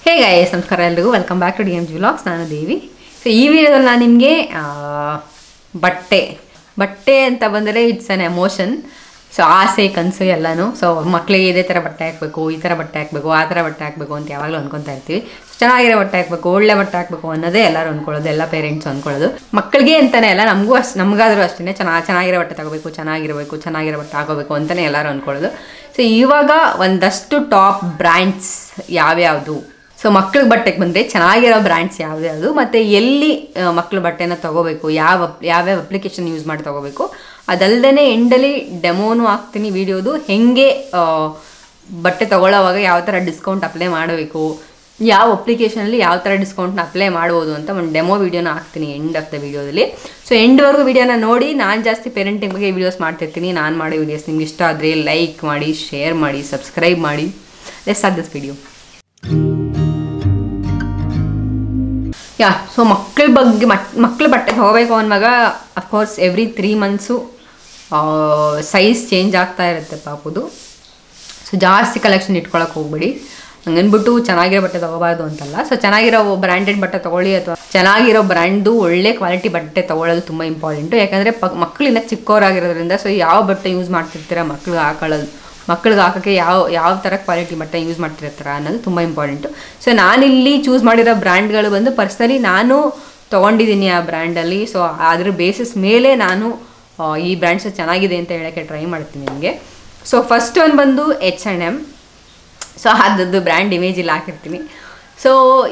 ಹೇ guys, ನಮಸ್ಕಾರ ಎಲ್ರಿಗೂ. Welcome back to DMG vlogs. ನಾನು ದೇವಿ. ಸೊ ಈ ವಿಡಿಯೋದಲ್ಲಿ ನಾನು ನಿಮಗೆ ಬಟ್ಟೆ ಅಂತ ಬಂದರೆ ಇಟ್ಸ್ ಅನ್ ಎಮೋಷನ್. ಸೊ ಆಸೆ, ಕನಸು ಎಲ್ಲನೂ. ಸೊ ಮಕ್ಕಳಿಗೆ ಇದೇ ಥರ ಬಟ್ಟೆ ಹಾಕಬೇಕು, ಈ ಥರ ಬಟ್ಟೆ ಹಾಕಬೇಕು, ಆ ಥರ ಬಟ್ಟೆ ಹಾಕಬೇಕು ಅಂತ ಯಾವಾಗಲೂ ಅಂದ್ಕೊತಾ ಇರ್ತೀವಿ. ಚೆನ್ನಾಗಿರೋ ಬಟ್ಟೆ ಹಾಕಬೇಕು, ಒಳ್ಳೆ ಬಟ್ಟೆ ಹಾಕಬೇಕು ಅನ್ನೋದೇ ಎಲ್ಲರೂ ಅಂದ್ಕೊಳ್ಳೋದು, ಎಲ್ಲ ಪೇರೆಂಟ್ಸ್ ಅಂದ್ಕೊಳ್ಳೋದು. ಮಕ್ಕಳಿಗೆ ಅಂತಲೇ ಅಲ್ಲ, ನಮಗಾದರೂ ಅಷ್ಟೇ ಚೆನ್ನಾಗಿರೋ ಬಟ್ಟೆ ತಗೋಬೇಕು, ಚೆನ್ನಾಗಿರೋ ಬಟ್ಟೆ ಹಾಕೋಬೇಕು ಅಂತಲೇ ಎಲ್ಲರೂ ಅಂದ್ಕೊಳ್ಳೋದು. ಸೊ ಇವಾಗ ಒಂದಷ್ಟು ಟಾಪ್ ಬ್ರ್ಯಾಂಡ್ಸ್ ಯಾವ್ಯಾವುದು, ಸೊ ಮಕ್ಳಿಗೆ ಬಟ್ಟೆಗೆ ಬಂದರೆ ಚೆನ್ನಾಗಿರೋ ಬ್ರ್ಯಾಂಡ್ಸ್ ಯಾವ್ಯಾವುದು, ಮತ್ತು ಎಲ್ಲಿ ಮಕ್ಳ ಬಟ್ಟೆನ ತೊಗೋಬೇಕು, ಯಾವ್ಯಾವ ಅಪ್ಲಿಕೇಶನ್ ಯೂಸ್ ಮಾಡಿ ತೊಗೋಬೇಕು, ಅದಲ್ಲದೆ ಎಂಡಲ್ಲಿ ಡೆಮೋನು ಹಾಕ್ತೀನಿ ವಿಡಿಯೋದು. ಹೇಗೆ ಬಟ್ಟೆ ತೊಗೊಳ್ಳೋವಾಗ ಯಾವ ಥರ ಡಿಸ್ಕೌಂಟ್ ಅಪ್ಲೈ ಮಾಡಬೇಕು, ಯಾವ ಅಪ್ಲಿಕೇಶನಲ್ಲಿ ಯಾವ ಥರ ಡಿಸ್ಕೌಂಟ್ನ ಅಪ್ಲೈ ಮಾಡ್ಬೋದು ಅಂತ ಒಂದು ಡೆಮೋ ವೀಡಿಯೋನ ಹಾಕ್ತೀನಿ ಎಂಡ್ ಆಫ್ ದ ವೀಡಿಯೋದಲ್ಲಿ. ಸೊ ಎಂಡ್ವರೆಗೂ ವೀಡಿಯೋನ ನೋಡಿ. ನಾನು ಜಾಸ್ತಿ ಪೇರೆಂಟಿಂಗ್ ಬಗ್ಗೆ ವೀಡಿಯೋಸ್ ಮಾಡ್ತಿರ್ತೀನಿ. ನಾನು ಮಾಡೋ ವೀಡಿಯೋಸ್ ನಿಮ್ಗೆ ಇಷ್ಟ ಆದರೆ ಲೈಕ್ ಮಾಡಿ, ಶೇರ್ ಮಾಡಿ, ಸಬ್ಸ್ಕ್ರೈಬ್ ಮಾಡಿ. Let's start this video. So ಮಕ್ಕಳ ಬಟ್ಟೆ ತೊಗೋಬೇಕು ಅನ್ನುವಾಗ of course every 3 months size change ಆಗ್ತಾ ಇರುತ್ತೆ ಪಾಪುದು. ಸೊ ಜಾಸ್ತಿ ಕಲೆಕ್ಷನ್ ಇಟ್ಕೊಳಕ್ಕೆ ಹೋಗ್ಬೇಡಿ. ಹಂಗನ್ಬಿಟ್ಟು ಚೆನ್ನಾಗಿರೋ ಬಟ್ಟೆ ತೊಗೋಬಾರ್ದು ಅಂತಲ್ಲ. ಸೊ ಚೆನ್ನಾಗಿರೋ ಬ್ರ್ಯಾಂಡೆಡ್ ಬಟ್ಟೆ ತೊಗೊಳ್ಳಿ, ಅಥವಾ ಚೆನ್ನಾಗಿರೋ ಬ್ರ್ಯಾಂಡ್ದು ಒಳ್ಳೆ ಕ್ವಾಲಿಟಿ ಬಟ್ಟೆ ತೊಗೊಳ್ಳೋದು ತುಂಬ ಇಂಪಾರ್ಟೆಂಟು. ಯಾಕಂದರೆ ಮಕ್ಕಳಿಂದ ಚಿಕ್ಕವರಾಗಿರೋದ್ರಿಂದ ಸೊ ಯಾವ ಬಟ್ಟೆ ಯೂಸ್ ಮಾಡ್ತಿರ್ತೀರ ಮಕ್ಕಳಿಗೆ ಹಾಕೋಕ್ಕೆ ಯಾವ ಥರ ಕ್ವಾಲಿಟಿ ಬಟ್ಟೆ ಯೂಸ್ ಮಾಡ್ತಿರ್ತಾರೆ ಅನ್ನೋದು ತುಂಬ ಇಂಪಾರ್ಟೆಂಟು. ಸೊ ನಾನಿಲ್ಲಿ ಚೂಸ್ ಮಾಡಿರೋ ಬ್ರ್ಯಾಂಡ್ಗಳು ಬಂದು ಪರ್ಸ್ನಲಿ ನಾನು ತೊಗೊಂಡಿದ್ದೀನಿ ಆ ಬ್ರ್ಯಾಂಡಲ್ಲಿ. ಸೊ ಅದ್ರ ಬೇಸಿಸ್ ಮೇಲೆ ನಾನು ಈ ಬ್ರ್ಯಾಂಡ್ಸ್ ಚೆನ್ನಾಗಿದೆ ಅಂತ ಹೇಳೋಕ್ಕೆ ಟ್ರೈ ಮಾಡ್ತೀನಿ ನಿಮಗೆ. ಸೊ ಫಸ್ಟ್ ಒಂದು ಬಂದು H&M. ಸೊ ಅದದ್ದು ಬ್ರ್ಯಾಂಡ್ ಇಮೇಜ್ ಇಲ್ಲಿ ಹಾಕಿರ್ತೀನಿ. ಸೊ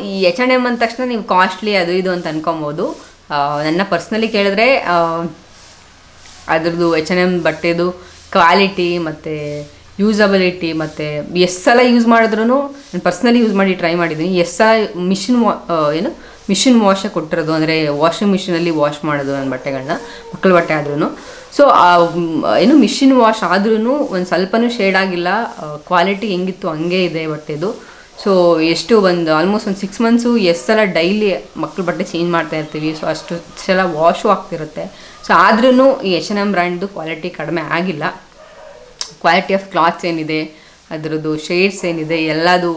ಈ H&M ಅಂದ ತಕ್ಷಣ ನೀವು ಕಾಸ್ಟ್ಲಿ ಅದು ಇದು ಅಂತ ಅನ್ಕೊಬೋದು. ನನ್ನ ಪರ್ಸ್ನಲಿ ಕೇಳಿದ್ರೆ ಅದ್ರದ್ದು H&M ಬಟ್ಟೆದು ಕ್ವಾಲಿಟಿ ಮತ್ತು ಯೂಸಬಿಲಿಟಿ ಮತ್ತು ಎಷ್ಟು ಸಲ ಯೂಸ್ ಮಾಡಿದ್ರೂ, ನಾನು ಪರ್ಸ್ನಲಿ ಯೂಸ್ ಮಾಡಿ ಟ್ರೈ ಮಾಡಿದ್ದೀನಿ. ಎಷ್ಟು ಸಲ ಮಿಷಿನ್ ವಾಶೇ ಕೊಟ್ಟಿರೋದು, ಅಂದರೆ ವಾಷಿಂಗ್ ಮಿಷಿನಲ್ಲಿ ವಾಶ್ ಮಾಡೋದು ನನ್ನ ಬಟ್ಟೆಗಳನ್ನ, ಮಕ್ಕಳ ಬಟ್ಟೆ ಆದ್ರೂ. ಸೊ ಮಿಷಿನ್ ವಾಶ್ ಆದ್ರೂ ಒಂದು ಸ್ವಲ್ಪನೂ ಶೇಡ್ ಆಗಿಲ್ಲ. ಕ್ವಾಲಿಟಿ ಹೆಂಗಿತ್ತು ಹಂಗೆ ಇದೆ ಬಟ್ಟೆದು. ಸೊ ಆಲ್ಮೋಸ್ಟ್ ಒಂದು 6 months ಎಷ್ಟು ಸಲ ಡೈಲಿ ಮಕ್ಕಳ ಬಟ್ಟೆ ಚೇಂಜ್ ಮಾಡ್ತಾ ಇರ್ತೀವಿ. ಸೊ ಅಷ್ಟು ಸಲ ವಾಶು ಆಗ್ತಿರುತ್ತೆ. ಸೊ ಆದ್ರೂ ಈ H&M ಬ್ರ್ಯಾಂಡ್ದು ಕ್ವಾಲಿಟಿ ಕಡಿಮೆ ಆಗಿಲ್ಲ. ಕ್ವಾಲಿಟಿ ಆಫ್ ಕ್ಲಾತ್ಸ್ ಏನಿದೆ, ಅದರದ್ದು ಶೇಡ್ಸ್ ಏನಿದೆ, ಎಲ್ಲದು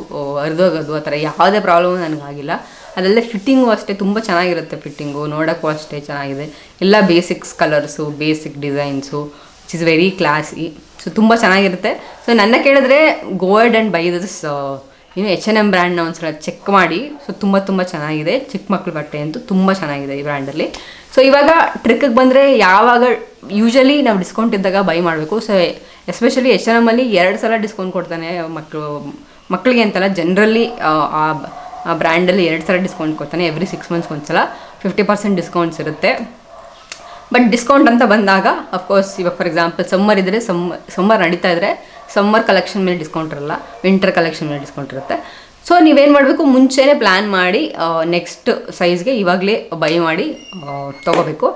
ಹರಿದೋಗೋದು ಆ ಥರ ಯಾವುದೇ ಪ್ರಾಬ್ಲಮ್ ನನಗಾಗಿಲ್ಲ. ಅದಲ್ಲದೆ ಫಿಟ್ಟಿಂಗು ಅಷ್ಟೇ ತುಂಬ ಚೆನ್ನಾಗಿರುತ್ತೆ. ಫಿಟ್ಟಿಂಗು ನೋಡೋಕ್ಕೂ ಅಷ್ಟೇ ಚೆನ್ನಾಗಿದೆ. ಎಲ್ಲ basics colours, basic designs, which is very classy. So ತುಂಬ ಚೆನ್ನಾಗಿರುತ್ತೆ. ಸೊ ನನ್ನ ಕೇಳಿದ್ರೆ go ahead and buy this H&M ಬ್ರ್ಯಾಂಡ್ನ ಒಂದ್ಸಲ ಚೆಕ್ ಮಾಡಿ. ಸೊ ತುಂಬ ಚೆನ್ನಾಗಿದೆ. ಚಿಕ್ಕ ಮಕ್ಳ ಬಟ್ಟೆ ಅಂತೂ ತುಂಬ ಚೆನ್ನಾಗಿದೆ ಈ ಬ್ರ್ಯಾಂಡಲ್ಲಿ. ಸೊ ಇವಾಗ ಟ್ರಿಕ್ಕಿಗೆ ಬಂದರೆ, ಯಾವಾಗ ಯೂಶಲಿ ನಾವು ಡಿಸ್ಕೌಂಟ್ ಇದ್ದಾಗ ಬೈ ಮಾಡಬೇಕು. ಸೊ ಎಸ್ಪೆಷಲಿ H&M ಅಲ್ಲಿ 2 ಸಲ ಡಿಸ್ಕೌಂಟ್ ಕೊಡ್ತಾನೆ ಮಕ್ಕಳಿಗೆ ಅಂತಲ್ಲ, ಜನರಲಿ ಆ ಬ್ರ್ಯಾಂಡಲ್ಲಿ 2 ಸಲ ಡಿಸ್ಕೌಂಟ್ ಕೊಡ್ತಾನೆ. ಎವ್ರಿ 6 months ಒಂದ್ಸಲ 50% ಡಿಸ್ಕೌಂಟ್ಸ್ ಇರುತ್ತೆ. ಬಟ್ ಡಿಸ್ಕೌಂಟ್ ಅಂತ ಬಂದಾಗ ಅಫ್ಕೋರ್ಸ್ ಇವಾಗ ಫಾರ್ ಎಕ್ಸಾಂಪಲ್ ಸಮ್ಮರ್ ಇದ್ದರೆ ಸಮ್ಮರ್ ನಡೀತಾ ಇದ್ದರೆ ಸಮ್ಮರ್ ಕಲೆಕ್ಷನ್ ಮೇಲೆ ಡಿಸ್ಕೌಂಟ್ ಇರಲ್ಲ, ವಿಂಟರ್ ಕಲೆಕ್ಷನ್ ಮೇಲೆ ಡಿಸ್ಕೌಂಟ್ ಇರುತ್ತೆ. ಸೊ ನೀವೇನು ಮಾಡಬೇಕು, ಮುಂಚೆನೇ ಪ್ಲ್ಯಾನ್ ಮಾಡಿ ನೆಕ್ಸ್ಟ್ ಸೈಜ್ಗೆ ಇವಾಗಲೇ ಬೈ ಮಾಡಿ ತೊಗೋಬೇಕು.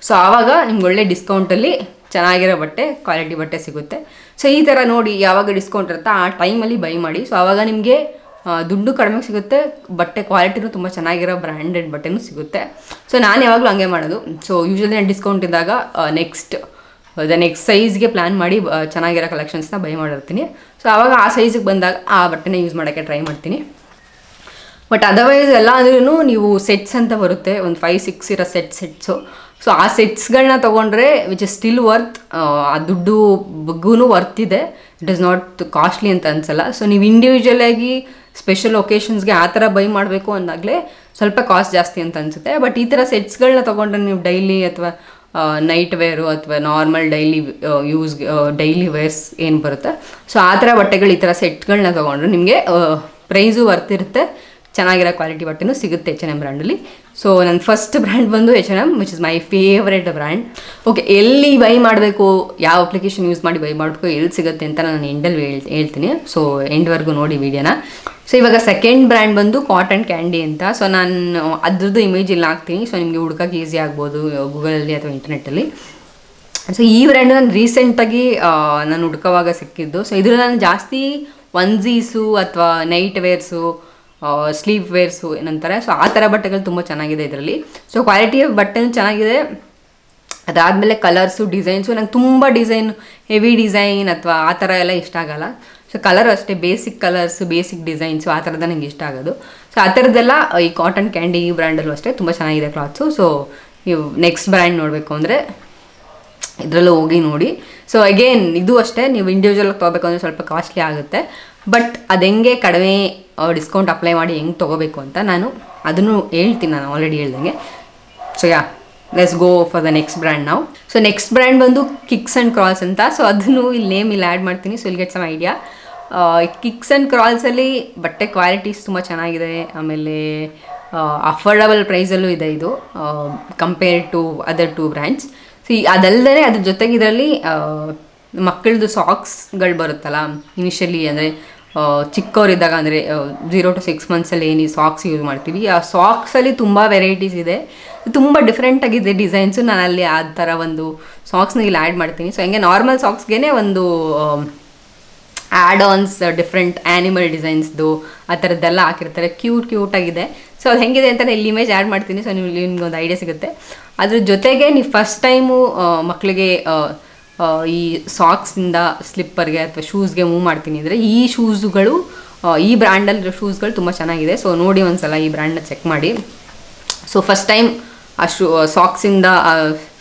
ಸೊ ಆವಾಗ ನಿಮ್ಗೆ ಒಳ್ಳೆ ಡಿಸ್ಕೌಂಟಲ್ಲಿ ಚೆನ್ನಾಗಿರೋ ಬಟ್ಟೆ, ಕ್ವಾಲಿಟಿ ಬಟ್ಟೆ ಸಿಗುತ್ತೆ. ಸೊ ಈ ಥರ ನೋಡಿ ಯಾವಾಗ ಡಿಸ್ಕೌಂಟ್ ಇರುತ್ತೆ ಆ ಟೈಮಲ್ಲಿ ಬೈ ಮಾಡಿ. ಸೊ ಆವಾಗ ನಿಮಗೆ ದುಡ್ಡು ಕಡಿಮೆ ಸಿಗುತ್ತೆ, ಬಟ್ಟೆ ಕ್ವಾಲಿಟಿನೂ ತುಂಬ ಚೆನ್ನಾಗಿರೋ ಬ್ರ್ಯಾಂಡೆಡ್ ಬಟ್ಟೆನೂ ಸಿಗುತ್ತೆ. ಸೊ ನಾನು ಯಾವಾಗಲೂ ಹಂಗೆ ಮಾಡೋದು. ಸೊ ಯೂಶ್ವಲಿ ನಾನು ಡಿಸ್ಕೌಂಟ್ ಇದ್ದಾಗ ನೆಕ್ಸ್ಟ್ ಸೈಜ್ಗೆ ಪ್ಲ್ಯಾನ್ ಮಾಡಿ ಚೆನ್ನಾಗಿರೋ ಕಲೆಕ್ಷನ್ಸ್ನ ಬೈ ಮಾಡಿರ್ತೀನಿ. ಸೊ ಆವಾಗ ಆ ಸೈಜಿಗೆ ಬಂದಾಗ ಆ ಬಟ್ಟೆನ ಯೂಸ್ ಮಾಡೋಕ್ಕೆ ಟ್ರೈ ಮಾಡ್ತೀನಿ. ಬಟ್ ಅದರ್ವೈಸ್ ಎಲ್ಲ ಅಂದ್ರೂ ನೀವು ಸೆಟ್ಸ್ ಅಂತ ಬರುತ್ತೆ, ಒಂದು 5-6 ಇರೋ ಸೆಟ್ಸು. ಸೊ ಆ ಸೆಟ್ಸ್ಗಳನ್ನ ತೊಗೊಂಡ್ರೆ ವಿಚ್ ಇಸ್ ಸ್ಟಿಲ್ ವರ್ತ್, ಆ ದುಡ್ಡು ಬಗ್ಗೂ ವರ್ತ್ ಇದೆ. ಇಟ್ ಇಸ್ ನಾಟ್ ಕಾಸ್ಟ್ಲಿ ಅಂತ ಅನ್ಸಲ್ಲ. ಸೊ ನೀವು ಇಂಡಿವಿಜುವಲಾಗಿ ಸ್ಪೆಷಲ್ ಒಕೇಶನ್ಸ್ಗೆ ಆ ಥರ ಬೈ ಮಾಡಬೇಕು ಅಂದಾಗಲೇ ಸ್ವಲ್ಪ ಕಾಸ್ಟ್ ಜಾಸ್ತಿ ಅಂತ ಅನಿಸುತ್ತೆ. ಬಟ್ ಈ ಥರ ಸೆಟ್ಸ್ಗಳನ್ನ ತೊಗೊಂಡ್ರೆ ನೀವು ಡೈಲಿ ಅಥವಾ ನೈಟ್ ವೇರು ಅಥವಾ ನಾರ್ಮಲ್ ಡೈಲಿ ವೇರ್ಸ್ ಏನು ಬರುತ್ತೆ, ಸೊ ಆ ಥರ ಬಟ್ಟೆಗಳು, ಈ ಥರ ಸೆಟ್ಗಳನ್ನ ತೊಗೊಂಡ್ರೆ ನಿಮಗೆ ಪ್ರೈಸು ವರ್ತ್ ಇರುತ್ತೆ, ಚೆನ್ನಾಗಿರೋ ಕ್ವಾಲಿಟಿ ಬಟ್ಟೆನೂ ಸಿಗುತ್ತೆ H&M ಬ್ರ್ಯಾಂಡಲ್ಲಿ. ಸೊ ನನ್ನ ಫಸ್ಟ್ ಬ್ರ್ಯಾಂಡ್ ಬಂದು H&M, which is my favourite brand. Okay, ಎಲ್ಲಿ ಬೈ ಮಾಡಬೇಕು, ಯಾವ ಅಪ್ಲಿಕೇಶನ್ ಯೂಸ್ ಮಾಡಿ ಬೈ ಮಾಡಬೇಕು, ಎಲ್ಲಿ ಸಿಗುತ್ತೆ ಅಂತ ನಾನು ಎಂಡಲ್ಲಿ ಹೇಳ್ತೀನಿ. ಸೊ ಎಂಡ್ವರೆಗೂ ನೋಡಿ ವಿಡಿಯೋನ. ಸೊ ಇವಾಗ ಸೆಕೆಂಡ್ ಬ್ರ್ಯಾಂಡ್ ಬಂದು ಕಾಟನ್ ಕ್ಯಾಂಡಿ ಅಂತ. ಸೊ ನಾನು ಅದ್ರದ್ದು ಇಮೇಜ್ ಇಲ್ಲಿ ಹಾಕ್ತೀನಿ. ಸೊ ನಿಮಗೆ ಹುಡ್ಕೋಕ್ಕೆ ಈಸಿ ಆಗ್ಬೋದು ಗೂಗಲಲ್ಲಿ ಅಥವಾ ಇಂಟರ್ನೆಟ್ಟಲ್ಲಿ. ಸೊ ಈ ಬ್ರ್ಯಾಂಡ್ ನಾನು ರೀಸೆಂಟಾಗಿ ನಾನು ಹುಡ್ಕೋವಾಗ ಸಿಕ್ಕಿದ್ದು. ಸೊ ಇದ್ರಲ್ಲಿ ನಾನು ಜಾಸ್ತಿ ಒನ್ಸೀಸು ಅಥವಾ ನೈಟ್ ವೇರ್ಸು, ಸ್ಲೀವ್ ವೇರ್ಸು ಏನಂತಾರೆ, ಸೊ ಆ ಥರ ಬಟ್ಟೆಗಳು ತುಂಬ ಚೆನ್ನಾಗಿದೆ ಇದರಲ್ಲಿ. ಸೊ ಕ್ವಾಲಿಟಿ ಆಫ್ ಬಟ್ಟೆನೂ ಚೆನ್ನಾಗಿದೆ. ಅದಾದಮೇಲೆ ಕಲರ್ಸು, ಡಿಸೈನ್ಸು, ನಂಗೆ ತುಂಬ ಹೆವಿ ಡಿಸೈನ್ ಅಥವಾ ಆ ಥರ ಎಲ್ಲ ಇಷ್ಟ ಆಗಲ್ಲ. ಸೊ ಕಲರ್ ಅಷ್ಟೇ ಬೇಸಿಕ್ ಕಲರ್ಸ್, ಬೇಸಿಕ್ ಡಿಸೈನ್ಸು ಆ ಥರದ ನನಗೆ ಇಷ್ಟ ಆಗೋದು. ಸೊ ಆ ಥರದ್ದೆಲ್ಲ ಈ ಕಾಟನ್ ಕ್ಯಾಂಡಿ ಬ್ರ್ಯಾಂಡಲ್ಲೂ ಅಷ್ಟೇ ತುಂಬ ಚೆನ್ನಾಗಿದೆ ಕ್ಲಾತ್ಸು. ಸೊ ನೀವು ನೆಕ್ಸ್ಟ್ ಬ್ರ್ಯಾಂಡ್ ನೋಡಬೇಕು ಅಂದರೆ ಇದರಲ್ಲೂ ಹೋಗಿ ನೋಡಿ. ಸೊ ಅಗೇನ್ ಇದು ಅಷ್ಟೇ, ನೀವು ಇಂಡಿವಿಜುವಲ್ ತೊಗೋಬೇಕು ಅಂದರೆ ಸ್ವಲ್ಪ ಕಾಸ್ಟ್ಲಿ ಆಗುತ್ತೆ. ಬಟ್ ಅದು ಹೆಂಗೆ ಕಡಿಮೆ ಡಿಸ್ಕೌಂಟ್ ಅಪ್ಲೈ ಮಾಡಿ ಹೆಂಗೆ ತೊಗೋಬೇಕು ಅಂತ ನಾನು ಅದನ್ನು ಹೇಳ್ತೀನಿ, ನಾನು ಆಲ್ರೆಡಿ ಹೇಳ್ದಂಗೆ. So let's go for the next brand ನಾವು. ಸೊ ನೆಕ್ಸ್ಟ್ ಬ್ರ್ಯಾಂಡ್ ಬಂದು ಕಿಕ್ಸ್ ಆ್ಯಂಡ್ ಕ್ರಾಲ್ಸ್ ಅಂತ. ಸೊ ಅದನ್ನು ಇಲ್ಲಿ ನೇಮ್ ಇಲ್ಲಿ ಆ್ಯಡ್ ಮಾಡ್ತೀನಿ, so will get some idea. Kicks and ಕ್ರಾಲ್ಸಲ್ಲಿ ಬಟ್ಟೆ ಕ್ವಾಲಿಟೀಸ್ ತುಂಬ ಚೆನ್ನಾಗಿದೆ, ಆಮೇಲೆ ಅಫೋರ್ಡಬಲ್ ಪ್ರೈಸಲ್ಲೂ ಇದೆ ಇದು ಕಂಪೇರ್ ಟು ಅದರ್ 2 ಬ್ರ್ಯಾಂಡ್ಸ್. ಅದಲ್ಲದೆ ಅದ್ರ ಜೊತೆಗೆ ಇದರಲ್ಲಿ ಮಕ್ಕಳದು ಸಾಕ್ಸ್ಗಳು ಬರುತ್ತಲ್ಲ ಇನಿಷಿಯಲಿ, ಅಂದರೆ ಚಿಕ್ಕವರಿದ್ದಾಗ ಅಂದರೆ 0 to 6 ಮಂತ್ಸಲ್ಲಿ ಏನು ಸಾಕ್ಸ್ ಯೂಸ್ ಮಾಡ್ತೀವಿ, ಆ ಸಾಕ್ಸಲ್ಲಿ ತುಂಬ ವೆರೈಟೀಸ್ ಇದೆ, ತುಂಬ ಡಿಫ್ರೆಂಟಾಗಿದೆ ಡಿಸೈನ್ಸು. ನಾನು ಅಲ್ಲಿ ಆ ಥರ ಒಂದು ಸಾಕ್ಸ್ನ ಇಲ್ಲಿ ಆ್ಯಡ್ ಮಾಡ್ತೀನಿ. ಸೊ ಹಂಗೆ ನಾರ್ಮಲ್ ಸಾಕ್ಸ್ಗೆ ಒಂದು ಆ್ಯಡ್ ಆನ್ಸ್ ಡಿಫ್ರೆಂಟ್ ಆ್ಯನಿಮಲ್ ಡಿಸೈನ್ಸ್ದು ಆ ಥರದ್ದೆಲ್ಲ ಹಾಕಿರ್ತಾರೆ, ಕ್ಯೂಟಾಗಿದೆ. ಸೊ ಅದು ಹೆಂಗಿದೆ ಅಂತ ಇಲ್ಲಿ ಇಮೇಜ್ ಆ್ಯಡ್ ಮಾಡ್ತೀನಿ, ಸೊ ನಿಮ್ಗೆ ಒಂದು ಐಡಿಯಾ ಸಿಗುತ್ತೆ. ಅದ್ರ ಜೊತೆಗೆ ನೀವು ಫಸ್ಟ್ ಟೈಮು ಮಕ್ಕಳಿಗೆ ಈ ಸಾಕ್ಸಿಂದ ಸ್ಲಿಪ್ಪರ್ಗೆ ಅಥವಾ ಶೂಸ್ಗೆ ಮೂವ್ ಮಾಡ್ತೀನಿ ಅಂದರೆ ಈ ಶೂಸ್ಗಳು, ಈ ಬ್ರ್ಯಾಂಡಲ್ಲಿರೋ ಶೂಸ್ಗಳು ತುಂಬ ಚೆನ್ನಾಗಿದೆ. ಸೊ ನೋಡಿ ಒಂದ್ಸಲ ಈ ಬ್ರ್ಯಾಂಡ್ನ ಚೆಕ್ ಮಾಡಿ. ಸೊ ಫಸ್ಟ್ ಟೈಮ್ ಆ ಸಾಕ್ಸಿಂದ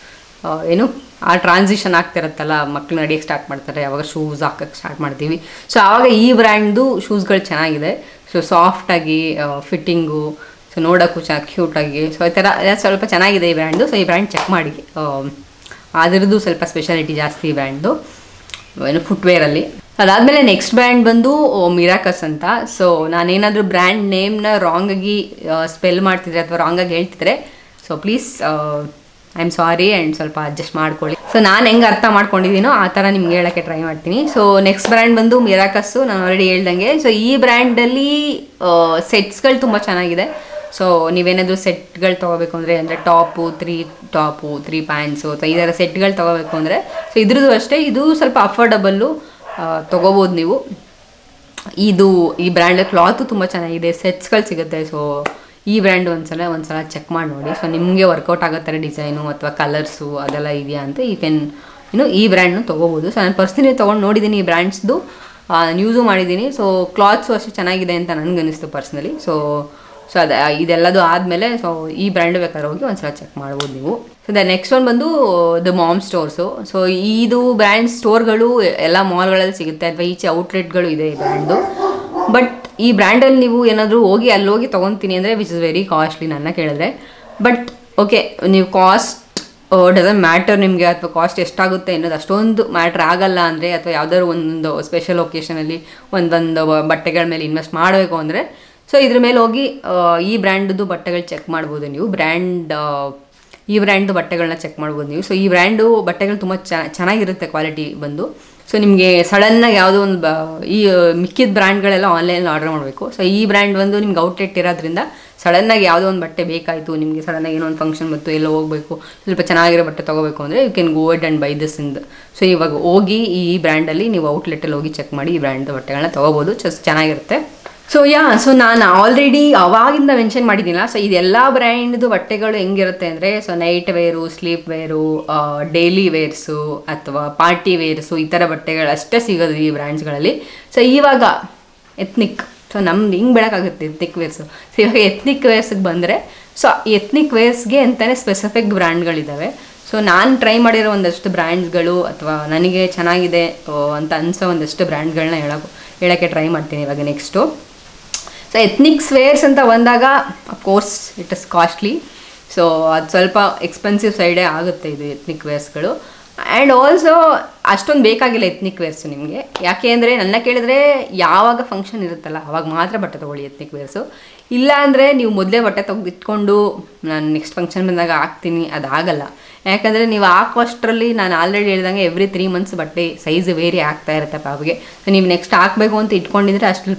ಏನು ಆ ಟ್ರಾನ್ಸಿಷನ್ ಆಗ್ತಿರತ್ತಲ್ಲ, ಮಕ್ಕಳು ನಡೆಯೋಕ್ಕೆ ಸ್ಟಾರ್ಟ್ ಮಾಡ್ತಾರೆ, ಯಾವಾಗ ಶೂಸ್ ಹಾಕೋಕ್ಕೆ ಸ್ಟಾರ್ಟ್ ಮಾಡ್ತೀವಿ. ಸೊ ಆವಾಗ ಈ ಬ್ರ್ಯಾಂಡ್ದು ಶೂಸ್ಗಳು ಚೆನ್ನಾಗಿದೆ. ಸೊ ಸಾಫ್ಟಾಗಿ ಫಿಟ್ಟಿಂಗು, ಸೊ ನೋಡೋಕ್ಕೂ ಕ್ಯೂಟಾಗಿ, ಸೊ ಈ ಥರ ಸ್ವಲ್ಪ ಚೆನ್ನಾಗಿದೆ ಈ ಬ್ರ್ಯಾಂಡು. ಸೊ ಈ ಬ್ರ್ಯಾಂಡ್ ಚೆಕ್ ಮಾಡಿ, ಅದರದ್ದು ಸ್ವಲ್ಪ ಸ್ಪೆಷಾಲಿಟಿ ಜಾಸ್ತಿ ಈ ಬ್ರ್ಯಾಂಡ್ದು ಏನು ಫುಟ್ವೇರಲ್ಲಿ. ಅದಾದಮೇಲೆ ನೆಕ್ಸ್ಟ್ ಬ್ರ್ಯಾಂಡ್ ಬಂದು ಮಿರಾಕಸ್ ಅಂತ. ಸೊ ನಾನೇನಾದರೂ ಬ್ರ್ಯಾಂಡ್ ನೇಮ್ನ ರಾಂಗಾಗಿ ಸ್ಪೆಲ್ ಮಾಡ್ತಿದ್ರೆ ಅಥವಾ ರಾಂಗಾಗಿ ಹೇಳ್ತಿದ್ರೆ, so please I am sorry and ಸ್ವಲ್ಪ ಅಡ್ಜಸ್ಟ್ ಮಾಡ್ಕೊಳ್ಳಿ. ಸೊ ನಾನು ಹೆಂಗೆ ಅರ್ಥ ಮಾಡ್ಕೊಂಡಿದ್ದೀನೋ ಆ ಥರ ನಿಮ್ಗೆ ಹೇಳೋಕ್ಕೆ ಟ್ರೈ ಮಾಡ್ತೀನಿ. ಸೊ ನೆಕ್ಸ್ಟ್ ಬ್ರ್ಯಾಂಡ್ ಬಂದು ಮಿರಾಕಸ್ಸು, ನಾನು ಆಲ್ರೆಡಿ ಹೇಳ್ದಂಗೆ. ಸೊ ಈ ಬ್ರ್ಯಾಂಡಲ್ಲಿ ಸೆಟ್ಸ್ಗಳು ತುಂಬ ಚೆನ್ನಾಗಿದೆ. ಸೊ ನೀವೇನಾದರೂ ಸೆಟ್ಗಳು ತೊಗೋಬೇಕು ಅಂದರೆ ಟಾಪು 3 ಪ್ಯಾಂಟ್ಸು ಅಥವಾ ಈ ಥರ ಸೆಟ್ಗಳು ತೊಗೋಬೇಕು ಅಂದರೆ, ಸೊ ಇದ್ರದ್ದು ಅಷ್ಟೇ, ಇದು ಸ್ವಲ್ಪ ಅಫೋರ್ಡಬಲ್ಲು ತೊಗೋಬೋದು ನೀವು. ಈ ಬ್ರ್ಯಾಂಡ್ ಕ್ಲಾತು ತುಂಬ ಚೆನ್ನಾಗಿದೆ, ಸೆಟ್ಸ್ಗಳು ಸಿಗುತ್ತೆ. ಸೊ ಈ ಬ್ರ್ಯಾಂಡ್ ಒಂದ್ಸಲ ಚೆಕ್ ಮಾಡಿ ನೋಡಿ. ಸೊ ನಿಮಗೆ ವರ್ಕೌಟ್ ಆಗೋ ಥರ ಡಿಸೈನು ಅಥವಾ ಕಲರ್ಸು ಅದೆಲ್ಲ ಇದೆಯಾ ಅಂತ ಈ ಬ್ರ್ಯಾಂಡ್ನು ತೊಗೋಬೋದು. ಸೊ ನಾನು ಪರ್ಸ್ನಲಿ ತೊಗೊಂಡು ನೋಡಿದ್ದೀನಿ ಈ ಬ್ರ್ಯಾಂಡ್ಸ್ದು, ಯೂಸು ಮಾಡಿದ್ದೀನಿ. ಸೊ ಕ್ಲಾತ್ಸು ಅಷ್ಟೇ ಚೆನ್ನಾಗಿದೆ ಅಂತ ನನಗನ್ನಿಸ್ತು ಪರ್ಸ್ನಲಿ. ಸೊ ಇದೆಲ್ಲದು ಆದಮೇಲೆ ಸೊ ಈ ಬ್ರ್ಯಾಂಡ್ ಬೇಕಾದ್ರೆ ಹೋಗಿ ಒಂದ್ಸಲ ಚೆಕ್ ಮಾಡ್ಬೋದು ನೀವು. ಸೊ ನೆಕ್ಸ್ಟ್ ಒನ್ ಬಂದು ದ ಮಾಮ್ ಸ್ಟೋರ್ಸು. ಸೊ ಇದು ಬ್ರ್ಯಾಂಡ್ ಸ್ಟೋರ್ಗಳು ಎಲ್ಲ ಮಾಲ್ಗಳಲ್ಲಿ ಸಿಗುತ್ತೆ ಅಥವಾ ಈಚೆ ಔಟ್ಲೆಟ್ಗಳು ಇದೆ ಈ ಬ್ರ್ಯಾಂಡು. ಬಟ್ ಈ ಬ್ರ್ಯಾಂಡಲ್ಲಿ ನೀವು ಏನಾದರೂ ಹೋಗಿ ತೊಗೊತೀನಿ ಅಂದರೆ ವಿಚ್ ಇಸ್ ವೆರಿ ಕಾಸ್ಟ್ಲಿ ನನ್ನ ಕೇಳಿದ್ರೆ. ಬಟ್ ಓಕೆ, ನೀವು ಕಾಸ್ಟ್ ಡಸಂಟ್ ಮ್ಯಾಟರ್ ನಿಮಗೆ, ಅಥವಾ ಕಾಸ್ಟ್ ಎಷ್ಟಾಗುತ್ತೆ ಅನ್ನೋದು ಅಷ್ಟೊಂದು ಮ್ಯಾಟ್ರ್ ಆಗಲ್ಲ ಅಂದರೆ, ಅಥವಾ ಯಾವುದಾದ್ರು ಒಂದು ಸ್ಪೆಷಲ್ ಒಕೇಶನಲ್ಲಿ ಒಂದೊಂದು ಬಟ್ಟೆಗಳ ಮೇಲೆ ಇನ್ವೆಸ್ಟ್ ಮಾಡಬೇಕು ಅಂದರೆ, ಸೊ ಇದ್ರ ಮೇಲೆ ಹೋಗಿ ಈ ಬ್ರ್ಯಾಂಡ್ದು ಬಟ್ಟೆಗಳು ಚೆಕ್ ಮಾಡ್ಬೋದು ನೀವು. ಈ ಬ್ರ್ಯಾಂಡ್ದು ಬಟ್ಟೆಗಳನ್ನ ಚೆಕ್ ಮಾಡ್ಬೋದು ನೀವು. ಸೊ ಈ ಬ್ರ್ಯಾಂಡು ಬಟ್ಟೆಗಳು ತುಂಬ ಚೆನ್ನಾಗಿರುತ್ತೆ ಕ್ವಾಲಿಟಿ ಬಂದು. ಸೊ ನಿಮಗೆ ಸಡನ್ನಾಗಿ ಯಾವುದೋ ಒಂದು ಈ ಮಿಕ್ಕಿದ ಬ್ರ್ಯಾಂಡ್ಗಳೆಲ್ಲ ಆನ್ಲೈನಲ್ಲಿ ಆರ್ಡರ್ ಮಾಡಬೇಕು. ಸೊ ಈ ಬ್ರ್ಯಾಂಡ್ ಬಂದು ನಿಮ್ಗೆ ಔಟ್ಲೆಟ್ ಇರೋದ್ರಿಂದ ಸಡನ್ನಾಗಿ ಯಾವುದೋ ಒಂದು ಬಟ್ಟೆ ಬೇಕಾಯಿತು ನಿಮಗೆ, ಸಡನ್ನಾಗಿ ಏನೋ ಒಂದು ಫಂಕ್ಷನ್ ಬಂತು, ಎಲ್ಲೋ ಹೋಗಬೇಕು, ಸ್ವಲ್ಪ ಚೆನ್ನಾಗಿರೋ ಬಟ್ಟೆ ತೊಗೋಬೇಕು ಅಂದರೆ you can go it and buy this ಇಂದ. ಸೊ ಇವಾಗ ಹೋಗಿ ಈ ಬ್ರ್ಯಾಂಡಲ್ಲಿ ನೀವು ಔಟ್ಲೆಟಲ್ಲಿ ಹೋಗಿ ಚೆಕ್ ಮಾಡಿ ಈ ಬ್ರ್ಯಾಂಡ್ದು ಬಟ್ಟೆಗಳನ್ನ ತೊಗೋಬೋದು, ಚೆನ್ನಾಗಿರುತ್ತೆ. ಸೊ ನಾನು ಆಲ್ರೆಡಿ ಅವಾಗಿಂದ ಮೆನ್ಷನ್ ಮಾಡಿದ್ದೀನಲ್ಲ, ಸೊ ಇದೆಲ್ಲ ಬ್ರ್ಯಾಂಡ್ದು ಬಟ್ಟೆಗಳು ಹೆಂಗಿರುತ್ತೆ ಅಂದರೆ, so night wear, sleep wear, daily wears ಅಥವಾ ಪಾರ್ಟಿ ವೇರ್ಸು ಈ ಥರ ಬಟ್ಟೆಗಳು ಅಷ್ಟೇ ಸಿಗೋದು ಈ ಬ್ರ್ಯಾಂಡ್ಸ್ಗಳಲ್ಲಿ. ಸೊ ಇವಾಗ ಎತ್ನಿಕ್, ಸೊ ನಮ್ದು ಹಿಂಗೆ ಬೆಳಕಾಗುತ್ತೆ ಎತ್ನಿಕ್ ವೇರ್ಸು. ಸೊ ಇವಾಗ ಎತ್ನಿಕ್ ವೇರ್ಸಿಗೆ ಬಂದರೆ, ಸೊ ಎತ್ನಿಕ್ ವೇರ್ಸ್ಗೆ ಅಂತಲೇ ಸ್ಪೆಸಿಫಿಕ್ ಬ್ರ್ಯಾಂಡ್ಗಳಿದ್ದಾವೆ. ಸೊ ನಾನು ಟ್ರೈ ಮಾಡಿರೋ ಒಂದಷ್ಟು ಬ್ರ್ಯಾಂಡ್ಸ್ಗಳು ಅಥವಾ ನನಗೆ ಚೆನ್ನಾಗಿದೆ ಅಂತ ಅನಿಸೋ ಒಂದಷ್ಟು ಬ್ರ್ಯಾಂಡ್ಗಳನ್ನ ಹೇಳೋಕ್ಕೆ ಟ್ರೈ ಮಾಡ್ತೀನಿ ಇವಾಗ ನೆಕ್ಸ್ಟು. ಸೊ ಎತ್ನಿಕ್ಸ್ ವೇರ್ಸ್ ಅಂತ ಬಂದಾಗ of course it is costly. So ಅದು ಸ್ವಲ್ಪ ಎಕ್ಸ್ಪೆನ್ಸಿವ್ ಸೈಡೇ ಆಗುತ್ತೆ ಇದು ಎತ್ನಿಕ್ ವೇರ್ಸ್ಗಳು. ಆ್ಯಂಡ್ ಆಲ್ಸೋ ಅಷ್ಟೊಂದು ಬೇಕಾಗಿಲ್ಲ ಎತ್ನಿಕ್ ವೇರ್ಸು ನಿಮಗೆ. ಯಾಕೆ ಅಂದರೆ ನನ್ನ ಕೇಳಿದ್ರೆ ಯಾವಾಗ ಫಂಕ್ಷನ್ ಇರುತ್ತಲ್ಲ ಅವಾಗ ಮಾತ್ರ ಬಟ್ಟೆ ತೊಗೊಳ್ಳಿ ಎತ್ನಿಕ್ ವೇರ್ಸು. ಇಲ್ಲ ಅಂದರೆ ನೀವು ಮೊದಲೇ ಬಟ್ಟೆ ತೆಗೆದಿಟ್ಕೊಂಡು ನಾನು ನೆಕ್ಸ್ಟ್ ಫಂಕ್ಷನ್ ಬಂದಾಗ ಹಾಕ್ತೀನಿ, ಅದಾಗಲ್ಲ. ಯಾಕಂದರೆ ನೀವು ಹಾಕೋಷ್ಟರಲ್ಲಿ ನಾನು ಆಲ್ರೆಡಿ ಹೇಳ್ದಂಗೆ ಎವ್ರಿ 3 ಮಂತ್ಸ್ ಬಟ್ಟೆ ಸೈಜ್ ವೇರಿ ಆಗ್ತಾ ಇರುತ್ತೆ ಪಾಪಿಗೆ. ಸೊ ನೀವು ನೆಕ್ಸ್ಟ್ ಹಾಕಬೇಕು ಅಂತ ಇಟ್ಕೊಂಡಿದ್ರೆ ಅಷ್ಟು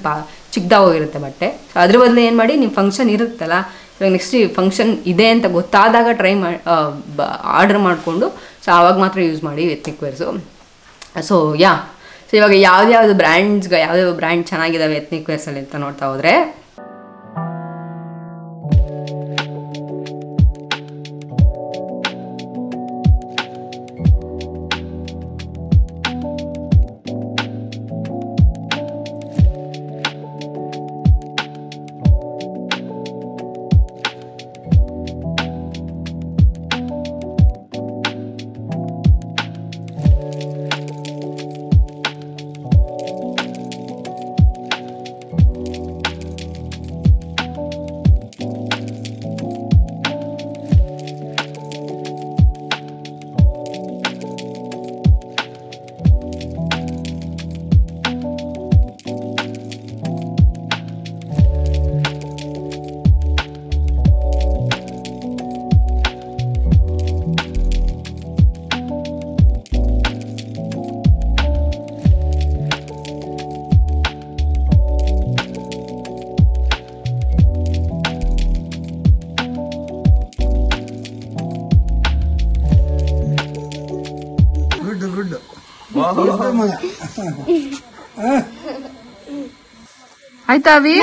ಚಿಕ್ಕದಾಗೋಗಿರುತ್ತೆ ಬಟ್ಟೆ. ಸೊ ಅದ್ರ ಬದಲು ಏನು ಮಾಡಿ, ನಿಮ್ಮ ಫಂಕ್ಷನ್ ಇರುತ್ತಲ್ಲ, ಸೊ ನೆಕ್ಸ್ಟ್ ಫಂಕ್ಷನ್ ಇದೆ ಅಂತ ಗೊತ್ತಾದಾಗ ಆರ್ಡರ್ ಮಾಡಿಕೊಂಡು ಸೊ ಆವಾಗ ಮಾತ್ರ ಯೂಸ್ ಮಾಡಿ ಎತ್ನಿಕ್ ವೇರ್ಸು. ಸೊ ಇವಾಗ ಯಾವ್ದು ಬ್ರ್ಯಾಂಡ್ ಚೆನ್ನಾಗಿದ್ದಾವೆ ಎತ್ನಿಕ್ ವೇರ್ಸಲ್ಲಿ ಅಂತ ನೋಡ್ತಾ ಹೋದರೆ, ಆಯ್ತಾ ಅವಿ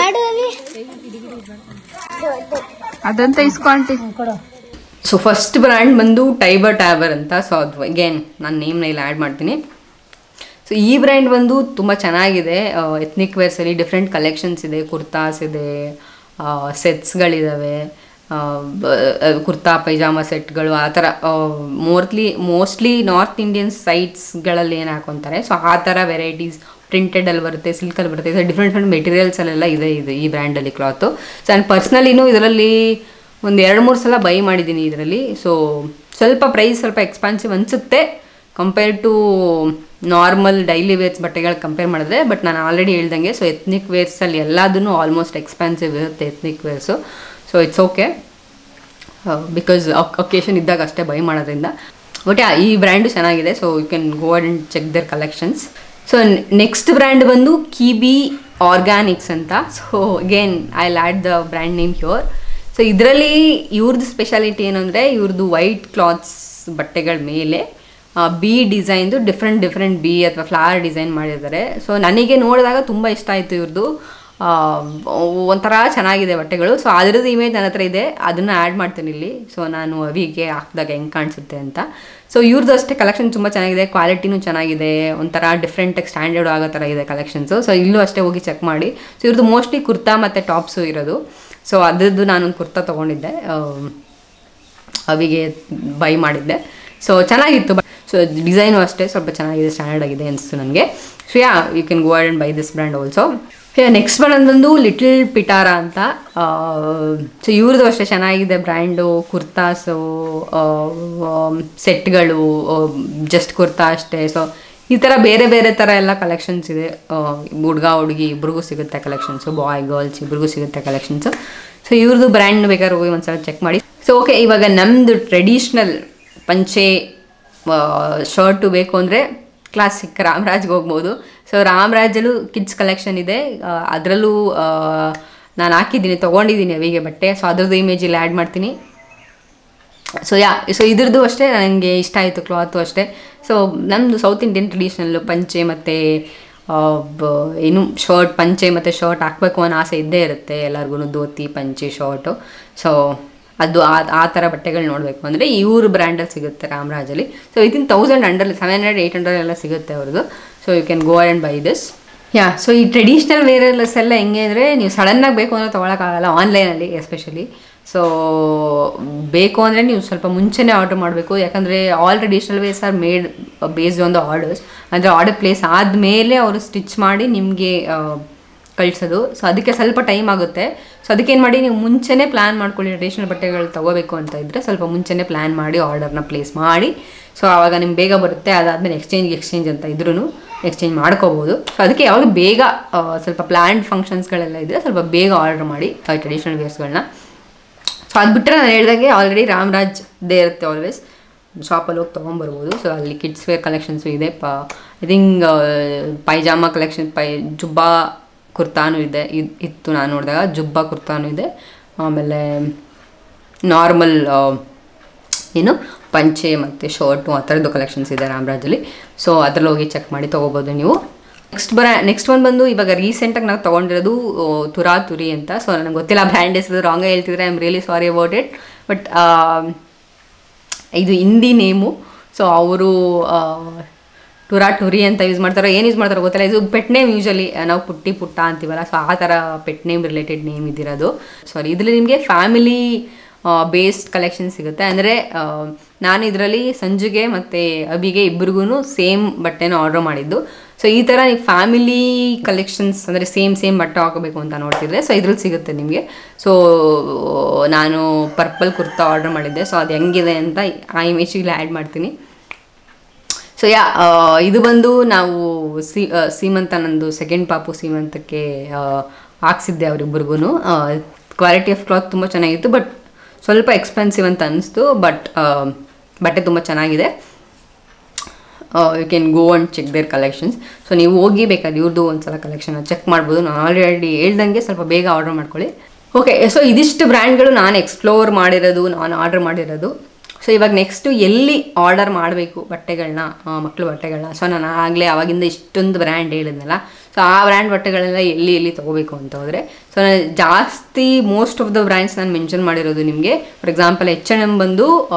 ಅದಂತ ಇಸ್ಕೊಂಟಿ. ಸೊ ಫಸ್ಟ್ ಬ್ರ್ಯಾಂಡ್ ಬಂದು ಟೈಬರ್ ಟ್ಯಾಬರ್ ಅಂತ. ಸೊ ಅದು ಅಗೇನ್ ನಾನು ನೇಮ್ನ ಇಲ್ಲಿ ಆ್ಯಡ್ ಮಾಡ್ತೀನಿ. ಸೊ ಈ ಬ್ರ್ಯಾಂಡ್ ಬಂದು ತುಂಬ ಚೆನ್ನಾಗಿದೆ. ಎತ್ನಿಕ್ ವೇರ್ಸಲ್ಲಿ ಡಿಫ್ರೆಂಟ್ ಕಲೆಕ್ಷನ್ಸ್ ಇದೆ, ಕುರ್ತಾಸ್ ಇದೆ, ಸೆಟ್ಸ್ಗಳಿದ್ದಾವೆ, ಕುರ್ತಾ ಪೈಜಾಮ ಸೆಟ್ಗಳು ಆ ಥರ. ಮೋಸ್ಟ್ಲಿ ನಾರ್ತ್ ಇಂಡಿಯನ್ ಸೈಟ್ಸ್ಗಳಲ್ಲಿ ಏನು ಹಾಕೊತಾರೆ, ಸೊ ಆ ಥರ ವೆರೈಟೀಸ್ ಪ್ರಿಂಟೆಡಲ್ಲಿ ಬರುತ್ತೆ, ಸಿಲ್ಕಲ್ಲಿ ಬರುತ್ತೆ. ಸೊ ಡಿಫ್ರೆಂಟ್ ಮೆಟೀರಿಯಲ್ಸಲ್ಲೆಲ್ಲ ಇದೆ ಈ ಬ್ರ್ಯಾಂಡಲ್ಲಿ ಕ್ಲಾತು. ಸೊ ನಾನು ಪರ್ಸ್ನಲಿನೂ ಇದರಲ್ಲಿ ಒಂದು 2-3 ಸಲ ಬೈ ಮಾಡಿದ್ದೀನಿ ಇದರಲ್ಲಿ. ಸೊ ಸ್ವಲ್ಪ ಪ್ರೈಸ್ ಸ್ವಲ್ಪ ಎಕ್ಸ್ಪೆನ್ಸಿವ್ ಅನಿಸುತ್ತೆ compare to normal daily wears ಬಟ್ಟೆಗಳು ಕಂಪೇರ್ ಮಾಡಿದ್ರೆ. ಬಟ್ ನಾನು ಆಲ್ರೆಡಿ ಹೇಳ್ದಂಗೆ ಸೊ ಎತ್ನಿಕ್ ವೇರ್ಸಲ್ಲಿ ಎಲ್ಲದೂ ಆಲ್ಮೋಸ್ಟ್ ಎಕ್ಸ್ಪೆನ್ಸಿವ್ ಇರುತ್ತೆ ethnic wears. So it's okay, because occasion ಇದ್ದಾಗ ಅಷ್ಟೇ ಬೈ ಮಾಡೋದ್ರಿಂದ. ಬಟ್ ಈ ಬ್ರ್ಯಾಂಡು ಚೆನ್ನಾಗಿದೆ. So you can go and check their collections. So next brand ಬಂದು ಕಿಬಿ ಆರ್ಗ್ಯಾನಿಕ್ಸ್ ಅಂತ. So again I add the brand name here. So ಇದರಲ್ಲಿ ಇವ್ರದ್ದು ಸ್ಪೆಷಾಲಿಟಿ ಏನು ಅಂದರೆ ಇವ್ರದ್ದು ವೈಟ್ ಕ್ಲಾತ್ಸ್ ಬಟ್ಟೆಗಳ ಮೇಲೆ ಬಿ ಡಿಸೈನ್ದು ಡಿಫ್ರೆಂಟ್ ಬಿ ಅಥವಾ ಫ್ಲವರ್ ಡಿಸೈನ್ ಮಾಡಿದ್ದಾರೆ. ಸೊ ನನಗೆ ನೋಡಿದಾಗ ತುಂಬ ಇಷ್ಟ ಆಯಿತು ಇವ್ರದ್ದು. ಒಂಥರ ಚೆನ್ನಾಗಿದೆ ಬಟ್ಟೆಗಳು. ಸೊ ಅದರದ್ದು ಇಮೇಜ್ ನನ್ನ ಹತ್ರ ಇದೆ, ಅದನ್ನು ಆ್ಯಡ್ ಮಾಡ್ತೀನಿ ಇಲ್ಲಿ. ಸೊ ನಾನು ಅವಿಗೆ ಹಾಕಿದಾಗ ಹೆಂಗೆ ಕಾಣಿಸುತ್ತೆ ಅಂತ. ಸೊ ಇವ್ರದ್ದು ಅಷ್ಟೇ ಕಲೆಕ್ಷನ್ ತುಂಬ ಚೆನ್ನಾಗಿದೆ, ಕ್ವಾಲಿಟಿನೂ ಚೆನ್ನಾಗಿದೆ, ಒಂಥರ ಡಿಫ್ರೆಂಟಾಗಿ ಸ್ಟ್ಯಾಂಡರ್ಡ್ ಆಗೋ ಥರ ಇದೆ ಕಲೆಕ್ಷನ್ಸು. ಸೊ ಇಲ್ಲೂ ಅಷ್ಟೇ ಹೋಗಿ ಚೆಕ್ ಮಾಡಿ. ಸೊ ಇವ್ರದ್ದು ಮೋಸ್ಟ್ಲಿ ಕುರ್ತಾ ಮತ್ತು ಟಾಪ್ಸು ಇರೋದು. ಸೊ ಅದರದ್ದು ನಾನೊಂದು ಕುರ್ತಾ ತೊಗೊಂಡಿದ್ದೆ, ಅವಿಗೆ ಬೈ ಮಾಡಿದ್ದೆ. ಸೊ ಚೆನ್ನಾಗಿತ್ತು. ಸೊ ಡಿಸೈನು ಅಷ್ಟೇ ಸ್ವಲ್ಪ ಚೆನ್ನಾಗಿದೆ, ಸ್ಟ್ಯಾಂಡರ್ಡ್ ಆಗಿದೆ ಅನಿಸ್ತು ನನಗೆ. So you can go and buy this brand also. Next brand ಬಂದು ಲಿಟಲ್ ಪಿಟಾರಾ ಅಂತ. ಸೊ ಇವ್ರದ್ದು ಅಷ್ಟೇ ಚೆನ್ನಾಗಿದೆ ಬ್ರ್ಯಾಂಡು. ಕುರ್ತಾಸು, ಸೆಟ್ಗಳು, ಜಸ್ಟ್ ಕುರ್ತಾ ಅಷ್ಟೇ. ಸೊ ಈ ಥರ ಬೇರೆ ಥರ ಎಲ್ಲ ಕಲೆಕ್ಷನ್ಸ್ ಇದೆ. ಹುಡುಗಿ ಇಬ್ರಿಗೂ ಸಿಗುತ್ತೆ ಕಲೆಕ್ಷನ್ಸು, ಬಾಯ್ ಗರ್ಲ್ಸ್ ಇಬ್ರಿಗೂ ಸಿಗುತ್ತೆ ಕಲೆಕ್ಷನ್ಸು. ಸೊ ಇವ್ರದ್ದು ಬ್ರ್ಯಾಂಡ್ ಬೇಕಾದ್ರೆ ಹೋಗಿ ಒಂದ್ಸಲ ಚೆಕ್ ಮಾಡಿ. ಸೊ ಓಕೆ, ಇವಾಗ ನಮ್ಮದು ಟ್ರೆಡಿಷ್ನಲ್ ಪಂಚೆ ಶರ್ಟು ಬೇಕು ಅಂದರೆ ಕ್ಲಾಸಿಕ್ ರಾಮ್ರಾಜ್ಗೆ ಹೋಗ್ಬೋದು. ಸೊ ರಾಮ್ರಾಜಲ್ಲೂ ಕಿಡ್ಸ್ ಕಲೆಕ್ಷನ್ ಇದೆ, ಅದರಲ್ಲೂ ನಾನು ಹಾಕಿದ್ದೀನಿ, ತೊಗೊಂಡಿದ್ದೀನಿ ಅವಿಗೆ ಬಟ್ಟೆ. ಸೊ ಅದ್ರದ್ದು ಇಮೇಜ್ ಇಲ್ಲಿ ಆ್ಯಡ್ ಮಾಡ್ತೀನಿ. ಸೊ ಇದ್ರದ್ದು ಅಷ್ಟೇ ನನಗೆ ಇಷ್ಟ ಆಯಿತು, ಕ್ಲಾತು ಅಷ್ಟೇ. ಸೊ ನಮ್ಮದು ಸೌತ್ ಇಂಡಿಯನ್ ಟ್ರೆಡಿಷ್ನಲ್ಲು ಪಂಚೆ ಮತ್ತು ಏನು ಶರ್ಟ್, ಪಂಚೆ ಮತ್ತು ಶರ್ಟ್ ಹಾಕಬೇಕು ಅನ್ನೋ ಆಸೆ ಇದ್ದೇ ಇರುತ್ತೆ ಎಲ್ಲರಿಗೂ, ಧೋತಿ ಪಂಚೆ ಶರ್ಟು. ಸೊ ಅದು ಆ ಥರ ಬಟ್ಟೆಗಳು ನೋಡಬೇಕು ಅಂದರೆ ಇವ್ರ ಬ್ರ್ಯಾಂಡಲ್ಲಿ ಸಿಗುತ್ತೆ ರಾಮ್ರಾಜಲ್ಲಿ. ಸೊ ವಿತಿನ್ 1000 ಅಂಡರ್ 700-800 ಎಲ್ಲ ಸಿಗುತ್ತೆ ಅವ್ರದ್ದು. So you can go and buy this. So ಈ ಟ್ರೆಡಿಷ್ನಲ್ ವೇರಲ್ಸ್ ಎಲ್ಲ ಹೆಂಗೆ ಅಂದರೆ ನೀವು ಸಡನ್ನಾಗಿ ಬೇಕು ಅಂದರೆ ತೊಗೊಳಕ್ಕಾಗಲ್ಲ ಆನ್ಲೈನಲ್ಲಿ ಎಸ್ಪೆಷಲಿ. ಸೊ ಬೇಕು ಅಂದರೆ ನೀವು ಸ್ವಲ್ಪ ಮುಂಚೆನೇ ಆರ್ಡ್ರ್ ಮಾಡಬೇಕು, ಯಾಕಂದರೆ all traditional wares are made based on the orders. ಅಂದರೆ ಆರ್ಡರ್ ಪ್ಲೇಸ್ ಆದಮೇಲೆ ಅವರು ಸ್ಟಿಚ್ ಮಾಡಿ ನಿಮಗೆ ಕಳಿಸೋದು. ಸೊ ಅದಕ್ಕೆ ಸ್ವಲ್ಪ ಟೈಮ್ ಆಗುತ್ತೆ. ಸೊ ಅದಕ್ಕೇನು ಮಾಡಿ ನೀವು ಮುಂಚೆನೇ ಪ್ಲ್ಯಾನ್ ಮಾಡ್ಕೊಳ್ಳಿ. ಟ್ರೆಡಿಷ್ನಲ್ ಬಟ್ಟೆಗಳು ತೊಗೋಬೇಕು ಅಂತ ಇದ್ದರೆ ಸ್ವಲ್ಪ ಮುಂಚೆನೇ ಪ್ಲ್ಯಾನ್ ಮಾಡಿ ಆರ್ಡರ್ನ ಪ್ಲೇಸ್ ಮಾಡಿ. ಸೊ ಆವಾಗ ನಿಮ್ಗೆ ಬೇಗ ಬರುತ್ತೆ. ಅದಾದಮೇಲೆ ಎಕ್ಸ್ಚೇಂಜ್ ಅಂತ ಇದ್ರೂ ಎಕ್ಸ್ಚೇಂಜ್ ಮಾಡ್ಕೋಬೋದು. ಸೊ ಅದಕ್ಕೆ ಯಾವಾಗ ಬೇಗ ಸ್ವಲ್ಪ ಪ್ಲ್ಯಾನ್ಡ್ ಫಂಕ್ಷನ್ಸ್ಗಳೆಲ್ಲ ಇದ್ದರೆ ಸ್ವಲ್ಪ ಬೇಗ ಆರ್ಡರ್ ಮಾಡಿ ಟ್ರೆಡಿಷ್ನಲ್ ವೇರ್ಸ್ಗಳನ್ನ. ಸೊ ಅದು ಬಿಟ್ಟರೆ ನಾನು ಹೇಳಿದಾಗೆ ಆಲ್ರೆಡಿ ರಾಮ್ರಾಜ್ದೇ ಇರುತ್ತೆ ಆಲ್ವೇಸ್, ಶಾಪಲ್ಲಿ ಹೋಗಿ ತೊಗೊಂಬರ್ಬೋದು. ಸೊ ಅಲ್ಲಿ ಕಿಡ್ಸ್ ವೇರ್ ಕಲೆಕ್ಷನ್ಸು ಇದೆ. ಐ ಥಿಂಕ್ ಪೈಜಾಮ ಕಲೆಕ್ಷನ್, ಜುಬ್ಬಾ ಕುರ್ತಾನೂ ಇದೆ, ಇತ್ತು ನಾನು ನೋಡಿದಾಗ. ಜುಬ್ಬಾ ಕುರ್ತಾನೂ ಇದೆ. ಆಮೇಲೆ ನಾರ್ಮಲ್ ಏನು ಪಂಚೆ ಮತ್ತು ಶರ್ಟು ಆ ಥರದ್ದು ಕಲೆಕ್ಷನ್ಸ್ ಇದೆ ರಾಮ್ರಾಜಲ್ಲಿ. ಸೊ ಅದ್ರಲ್ಲಿ ಹೋಗಿ ಚೆಕ್ ಮಾಡಿ ತೊಗೋಬೋದು ನೀವು. ನೆಕ್ಸ್ಟ್ ಒನ್ ಬಂದು ಇವಾಗ ರೀಸೆಂಟಾಗಿ ನಾವು ತೊಗೊಂಡಿರೋದು ತುರಾತುರಿ ಅಂತ. ಸೊ ನನಗೆ ಗೊತ್ತಿಲ್ಲ ಬ್ರ್ಯಾಂಡ್ ಹೆಸರು, ರಾಂಗಾಗಿ ಹೇಳ್ತಿದ್ರೆ I am really sorry about it. But ಇದು ಹಿಂದಿ ನೇಮು. ಸೊ ಅವರು ಟುರಿ ಅಂತ ಯೂಸ್ ಮಾಡ್ತಾರೋ ಏನು ಯೂಸ್ ಮಾಡ್ತಾರೋ ಗೊತ್ತಿಲ್ಲ. ಇದು ಪೆಟ್ ನೇಮ್ ಯೂಶಲಿ ನಾವು ಪುಟ್ಟ ಅಂತೀವಲ್ಲ, ಸೊ ಆ ಥರ ಪೆಟ್ ನೇಮ್ ರಿಲೇಟೆಡ್ ನೇಮ್ ಇದಿರೋದು. ಸಾರಿ, ಇದರಲ್ಲಿ ನಿಮಗೆ ಫ್ಯಾಮಿಲಿ ಬೇಸ್ಡ್ ಕಲೆಕ್ಷನ್ ಸಿಗುತ್ತೆ. ಅಂದರೆ ನಾನು ಇದರಲ್ಲಿ ಸಂಜುಗೆ ಮತ್ತು ಅಬಿಗೆ ಇಬ್ಬರಿಗೂ ಸೇಮ್ ಬಟ್ಟೆನ ಆರ್ಡರ್ ಮಾಡಿದ್ದು. ಸೊ ಈ ಥರ ನೀವು ಫ್ಯಾಮಿಲಿ ಕಲೆಕ್ಷನ್ಸ್ ಅಂದರೆ ಸೇಮ್ ಬಟ್ಟೆ ಹಾಕಬೇಕು ಅಂತ ನೋಡ್ತಿದ್ರೆ ಸೊ ಇದ್ರಲ್ಲಿ ಸಿಗುತ್ತೆ ನಿಮಗೆ. ಸೊ ನಾನು ಪರ್ಪಲ್ ಕುರ್ತಾ ಆರ್ಡರ್ ಮಾಡಿದ್ದೆ. ಸೊ ಅದು ಹೆಂಗಿದೆ ಅಂತ ಆ ಇಮೇಜಿಗೆ ಆ್ಯಡ್ ಮಾಡ್ತೀನಿ. ಸೊ ಇದು ಬಂದು ನಾವು ಸೀಮಂತ, ನಂದು ಸೆಕೆಂಡ್ ಪಾಪು ಸೀಮಂತಕ್ಕೆ ಹಾಕ್ಸಿದ್ದೆ ಅವರಿಬ್ಬರಿಗೂ. ಕ್ವಾಲಿಟಿ ಆಫ್ ಕ್ಲಾತ್ ತುಂಬ ಚೆನ್ನಾಗಿತ್ತು, ಬಟ್ ಸ್ವಲ್ಪ ಎಕ್ಸ್ಪೆನ್ಸಿವ್ ಅಂತ ಅನ್ನಿಸ್ತು. ಬಟ್ ಬಟ್ಟೆ ತುಂಬ ಚೆನ್ನಾಗಿದೆ. You can go and check their collections. So ನೀವು ಹೋಗಿ ಬೇಕಾದ್ರೆ ಇವ್ರದ್ದು ಒಂದು ಸಲ ಕಲೆಕ್ಷನ್ನ ಚೆಕ್ ಮಾಡ್ಬೋದು. ನಾನು ಆಲ್ರೆಡಿ ಹೇಳ್ದಂಗೆ ಸ್ವಲ್ಪ ಬೇಗ ಆರ್ಡರ್ ಮಾಡ್ಕೊಳ್ಳಿ. ಓಕೆ, ಸೊ ಇದಿಷ್ಟು ಬ್ರ್ಯಾಂಡ್ಗಳು ನಾನು ಎಕ್ಸ್ಪ್ಲೋರ್ ಮಾಡಿರೋದು, ನಾನು ಆರ್ಡರ್ ಮಾಡಿರೋದು. ಸೊ ಇವಾಗ ನೆಕ್ಸ್ಟು ಎಲ್ಲಿ ಆರ್ಡರ್ ಮಾಡಬೇಕು ಬಟ್ಟೆಗಳನ್ನ, ಮಕ್ಕಳು ಬಟ್ಟೆಗಳನ್ನ. ಸೊ ನಾನು ಆಗಲೇ ಅವಾಗಿಂದ ಇಷ್ಟೊಂದು ಬ್ರ್ಯಾಂಡ್ ಹೇಳಿದ್ನಲ್ಲ, ಸೊ ಆ ಬ್ರ್ಯಾಂಡ್ ಬಟ್ಟೆಗಳೆಲ್ಲ ಎಲ್ಲಿ ತೊಗೋಬೇಕು ಅಂತ ಹೋದರೆ, ಸೊ ನಾನು ಜಾಸ್ತಿ ಮೋಸ್ಟ್ ಆಫ್ ದ ಬ್ರ್ಯಾಂಡ್ಸ್ ನಾನು ಮೆನ್ಷನ್ ಮಾಡಿರೋದು ನಿಮಗೆ. ಫಾರ್ ಎಕ್ಸಾಂಪಲ್ H&M ಬಂದು